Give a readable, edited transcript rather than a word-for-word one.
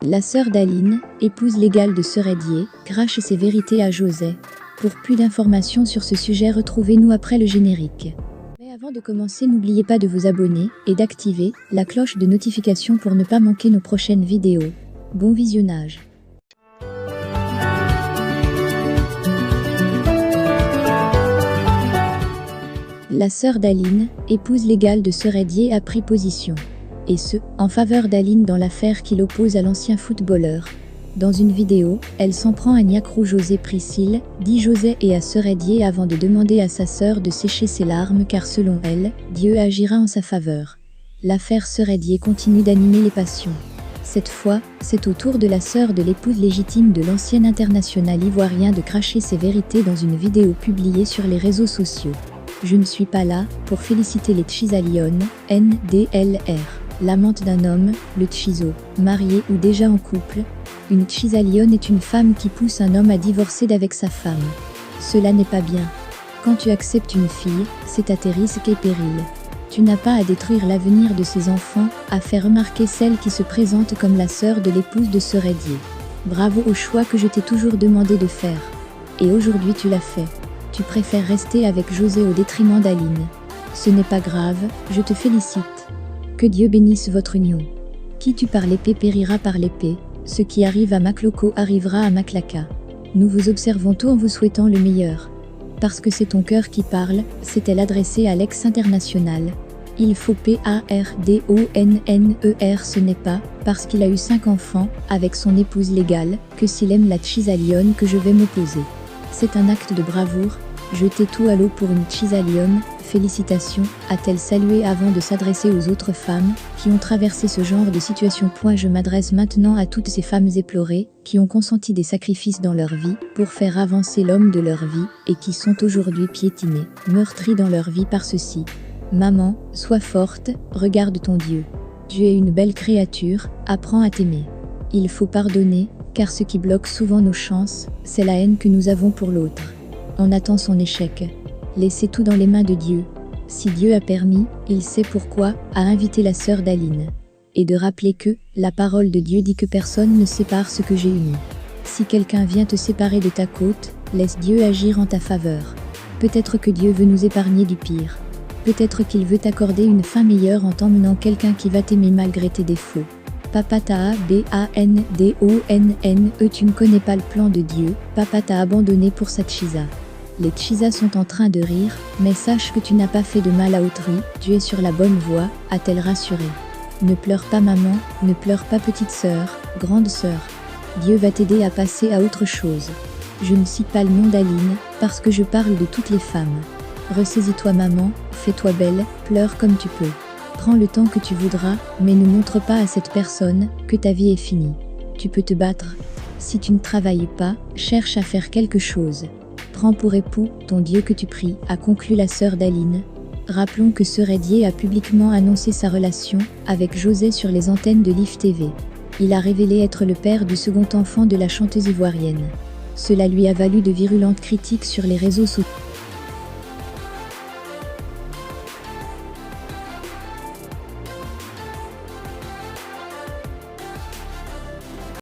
La sœur d'Aline, épouse légale de Sœur Dié, crache ses vérités à José. Pour plus d'informations sur ce sujet, retrouvez-nous après le générique. Mais avant de commencer, n'oubliez pas de vous abonner et d'activer la cloche de notification pour ne pas manquer nos prochaines vidéos. Bon visionnage. La sœur d'Aline, épouse légale de Sœur Dié, a pris position. Et ce, en faveur d'Aline dans l'affaire qui l'oppose à l'ancien footballeur. Dans une vidéo, elle s'en prend à Niakrou José Priscille, dit José, et à Sœur Dié avant de demander à sa sœur de sécher ses larmes car selon elle, Dieu agira en sa faveur. L'affaire Sœur Dié continue d'animer les passions. Cette fois, c'est au tour de la sœur de l'épouse légitime de l'ancien international ivoirien de cracher ses vérités dans une vidéo publiée sur les réseaux sociaux. Je ne suis pas là pour féliciter les Tchizalion, NDLR. L'amante d'un homme, le Tchizo, marié ou déjà en couple. Une Tchizalion est une femme qui pousse un homme à divorcer d'avec sa femme. Cela n'est pas bien. Quand tu acceptes une fille, c'est à tes risques et périls. Tu n'as pas à détruire l'avenir de ses enfants, a fait remarquer celle qui se présente comme la sœur de l'épouse de Sœur Dié. Bravo au choix que je t'ai toujours demandé de faire. Et aujourd'hui tu l'as fait. Tu préfères rester avec José au détriment d'Aline. Ce n'est pas grave, je te félicite. Que Dieu bénisse votre union. Qui tue par l'épée périra par l'épée, ce qui arrive à Makloko arrivera à Maklaka. Nous vous observons tout en vous souhaitant le meilleur. Parce que c'est ton cœur qui parle, s'est-elle adressée à l'ex-international. Il faut pardonner, ce n'est pas, parce qu'il a eu 5 enfants, avec son épouse légale, que s'il aime la Tchizalion que je vais m'opposer. C'est un acte de bravoure, jeter tout à l'eau pour une Tchizalion, félicitations, a-t-elle salué avant de s'adresser aux autres femmes, qui ont traversé ce genre de situation. Je m'adresse maintenant à toutes ces femmes éplorées, qui ont consenti des sacrifices dans leur vie, pour faire avancer l'homme de leur vie, et qui sont aujourd'hui piétinées, meurtries dans leur vie par ceci. Maman, sois forte, regarde ton Dieu. Dieu est une belle créature, apprends à t'aimer. Il faut pardonner, car ce qui bloque souvent nos chances, c'est la haine que nous avons pour l'autre. On attend son échec. Laissez tout dans les mains de Dieu. Si Dieu a permis, il sait pourquoi, a invité la sœur d'Aline. Et de rappeler que, la parole de Dieu dit que personne ne sépare ce que j'ai uni. Si quelqu'un vient te séparer de ta côte, laisse Dieu agir en ta faveur. Peut-être que Dieu veut nous épargner du pire. Peut-être qu'il veut t'accorder une fin meilleure en t'emmenant quelqu'un qui va t'aimer malgré tes défauts. Papa t'a abandonné, tu ne connais pas le plan de Dieu, papa t'a abandonné pour sa Tchiza. Les Tchizas sont en train de rire, mais sache que tu n'as pas fait de mal à autrui, tu es sur la bonne voie, a-t-elle rassuré. Ne pleure pas maman, ne pleure pas petite sœur, grande sœur. Dieu va t'aider à passer à autre chose. Je ne cite pas le nom d'Aline, parce que je parle de toutes les femmes. Ressaisis-toi maman, fais-toi belle, pleure comme tu peux. Prends le temps que tu voudras, mais ne montre pas à cette personne que ta vie est finie. Tu peux te battre. Si tu ne travailles pas, cherche à faire quelque chose. Prends pour époux ton Dieu que tu pries, a conclu la sœur d'Aline. Rappelons que Sœur Dié a publiquement annoncé sa relation avec José sur les antennes de Live TV. Il a révélé être le père du second enfant de la chanteuse ivoirienne. Cela lui a valu de virulentes critiques sur les réseaux sociaux.